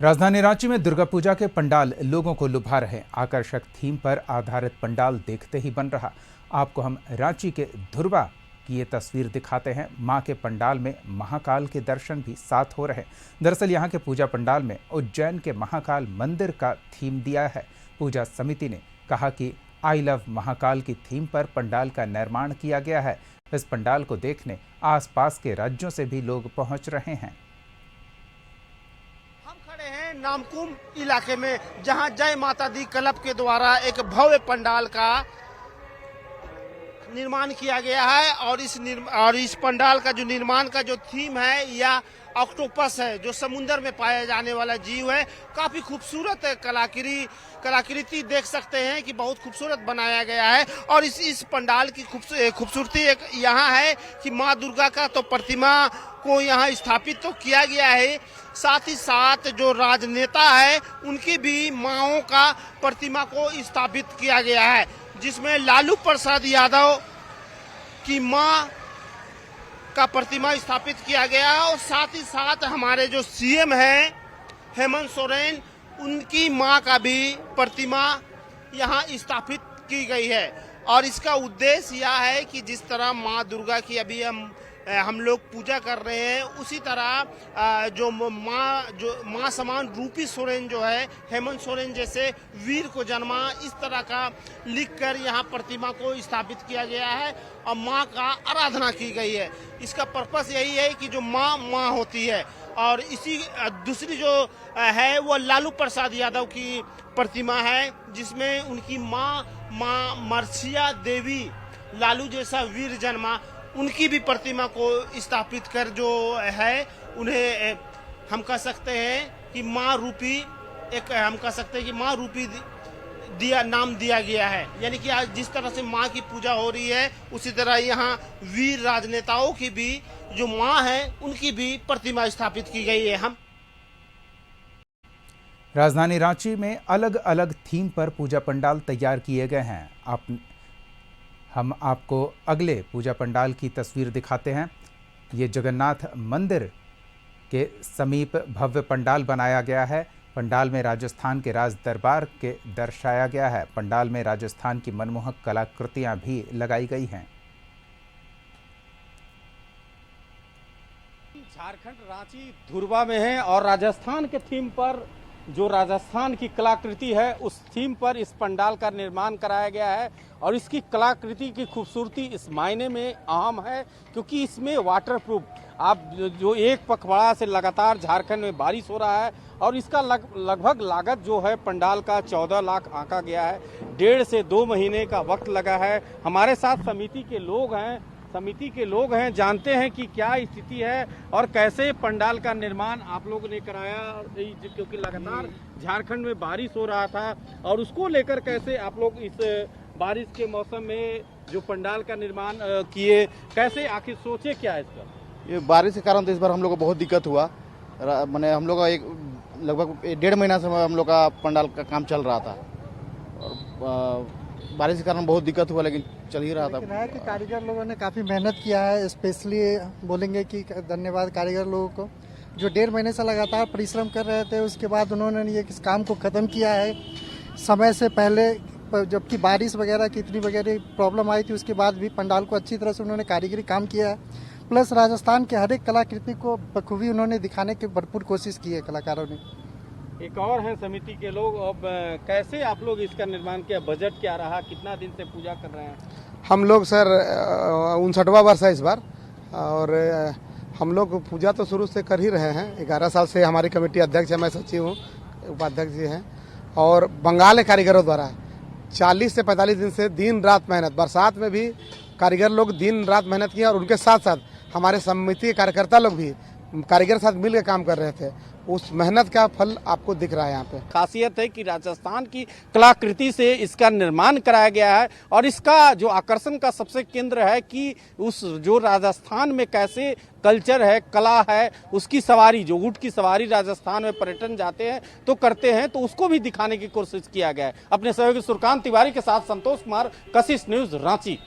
राजधानी रांची में दुर्गा पूजा के पंडाल लोगों को लुभा रहे। आकर्षक थीम पर आधारित पंडाल देखते ही बन रहा। आपको हम रांची के धुर्वा की ये तस्वीर दिखाते हैं। मां के पंडाल में महाकाल के दर्शन भी साथ हो रहे। दरअसल यहां के पूजा पंडाल में उज्जैन के महाकाल मंदिर का थीम दिया है। पूजा समिति ने कहा कि आई लव महाकाल की थीम पर पंडाल का निर्माण किया गया है। इस पंडाल को देखने आसपास के राज्यों से भी लोग पहुंच रहे हैं। नामकुम इलाके में जहां जय माता दी क्लब के द्वारा एक भव्य पंडाल का निर्माण किया गया है और इस पंडाल का जो निर्माण का जो थीम है या ऑक्टोपस है, जो समुद्र में पाया जाने वाला जीव है। काफी खूबसूरत कलाकृति देख सकते हैं कि बहुत खूबसूरत बनाया गया है। और इस पंडाल की खूबसूरती एक यहाँ है कि माँ दुर्गा का तो प्रतिमा को यहाँ स्थापित तो किया गया है, साथ ही साथ जो राजनेता है उनकी भी माँओं का प्रतिमा को स्थापित किया गया है, जिसमें लालू प्रसाद यादव की माँ का प्रतिमा स्थापित किया गया है और साथ ही साथ हमारे जो सीएम हैं हेमंत सोरेन, उनकी मां का भी प्रतिमा यहां स्थापित की गई है। और इसका उद्देश्य यह है कि जिस तरह मां दुर्गा की अभी हम लोग पूजा कर रहे हैं, उसी तरह जो मां समान रूपी सोरेन जो है, हेमंत सोरेन जैसे वीर को जन्मा, इस तरह का लिखकर यहाँ प्रतिमा को स्थापित किया गया है और मां का आराधना की गई है। इसका पर्पस यही है कि जो मां होती है। और इसी दूसरी जो है वो लालू प्रसाद यादव की प्रतिमा है, जिसमें उनकी मां मर्सिया देवी, लालू जैसा वीर जन्मा, उनकी भी प्रतिमा को स्थापित कर जो है उन्हें हम कह सकते हैं कि मां रूपी मां रूपी नाम दिया गया है। यानी कि आज जिस तरह से मां की पूजा हो रही है, उसी तरह यहाँ वीर राजनेताओं की भी जो मां है उनकी भी प्रतिमा स्थापित की गई है। राजधानी रांची में अलग अलग थीम पर पूजा पंडाल तैयार किए गए हैं। हम आपको अगले पूजा पंडाल की तस्वीर दिखाते हैं। ये जगन्नाथ मंदिर के समीप भव्य पंडाल बनाया गया है। पंडाल में राजस्थान के राज दरबार के दर्शाया गया है। पंडाल में राजस्थान की मनमोहक कलाकृतियां भी लगाई गई हैं। झारखंड रांची धुर्वा में है और राजस्थान के थीम पर जो राजस्थान की कलाकृति है उस थीम पर इस पंडाल का निर्माण कराया गया है। और इसकी कलाकृति की खूबसूरती इस मायने में अहम है क्योंकि इसमें वाटरप्रूफ, आप जो एक पखवाड़ा से लगातार झारखंड में बारिश हो रहा है और इसका लगभग लागत जो है पंडाल का 14 लाख आंका गया है। 1.5 से 2 महीने का वक्त लगा है। हमारे साथ समिति के लोग हैं, जानते हैं कि क्या स्थिति है और कैसे पंडाल का निर्माण आप लोगों ने कराया, क्योंकि लगातार झारखंड में बारिश हो रहा था और उसको लेकर कैसे आप लोग इस बारिश के मौसम में जो पंडाल का निर्माण किए, कैसे आखिर सोचे क्या है इसका? ये बारिश के कारण तो इस बार हम लोग को बहुत दिक्कत हुआ। मैंने हम लोग का लगभग 1.5 महीना से हम लोग का पंडाल का काम चल रहा था और बारिश के कारण बहुत दिक्कत हुआ, लेकिन चल ही रहा था। कि कारीगर लोगों ने काफ़ी मेहनत किया है। स्पेशली बोलेंगे कि धन्यवाद कारीगर लोगों को जो 1.5 महीने से लगातार परिश्रम कर रहे थे। उसके बाद उन्होंने ये इस काम को ख़त्म किया है समय से पहले, जबकि बारिश वगैरह की इतनी वगैरह प्रॉब्लम आई थी, उसके बाद भी पंडाल को अच्छी तरह से उन्होंने कारीगरी काम किया है। प्लस राजस्थान के हर एक कलाकृति को बखूबी उन्होंने दिखाने की भरपूर कोशिश की है कलाकारों ने। एक और हैं समिति के लोग, अब कैसे आप लोग इसका निर्माण किया, बजट क्या रहा, कितना दिन से पूजा कर रहे हैं? हम लोग सर 59वां वर्ष है इस बार और हम लोग पूजा तो शुरू से कर ही रहे हैं। 11 साल से हमारी कमेटी अध्यक्ष है, मैं सचिव हूँ, उपाध्यक्ष जी हैं। और बंगाल के कारीगरों द्वारा 40 से 45 दिन से दिन रात मेहनत, बरसात में भी कारीगर लोग दिन रात मेहनत किए और उनके साथ साथ हमारे समिति कार्यकर्ता लोग भी कारीगर साथ मिलकर काम कर रहे थे। उस मेहनत का फल आपको दिख रहा है। यहाँ पे खासियत है कि राजस्थान की कलाकृति से इसका निर्माण कराया गया है और इसका जो आकर्षण का सबसे केंद्र है कि उस जो राजस्थान में कैसे कल्चर है, कला है, उसकी सवारी, जो ऊँट की सवारी राजस्थान में पर्यटन जाते हैं तो करते हैं, तो उसको भी दिखाने की कोशिश किया गया है। अपने सहयोगी सुरकांत तिवारी के साथ संतोष कुमार, कशिश न्यूज, रांची।